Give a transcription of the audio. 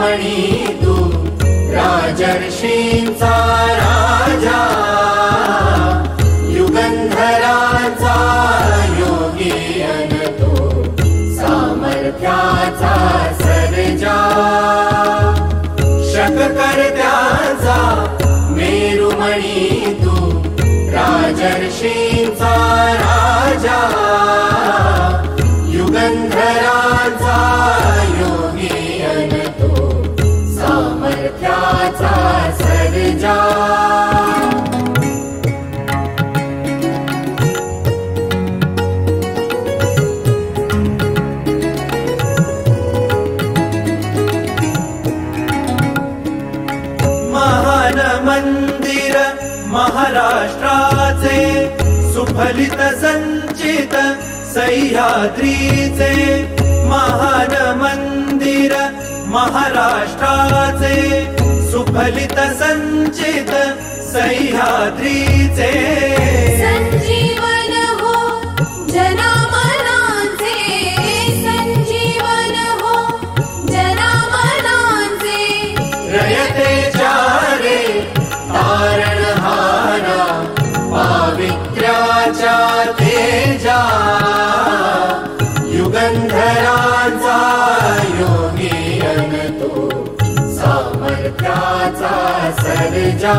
मेरुमणि तू राजर्षींचा राजा, युगंधराचा योगी अन तू सामर्थ्याचा सर्जा, शककर्त्याचा मेरुमणि तू राजर्षींचा राजा, युगंधराचा योगी अन तू सामर्थ्याचा सर्जा। महान मंदिर महाराष्ट्राचे, सुफलित संचित सह्याद्रीचे, महान मंदिर महाराष्ट्राचे, सुफलित संचित सह्याद्रीचे, संजीवन हो जनामनांचे, संजीवन हो जनामनांचे, रयतेच्या रे तारणहारा, पावित्र्याच्या तेजा, युगंधराचा योगी अन तू सामर्थ्याचा सर्जा।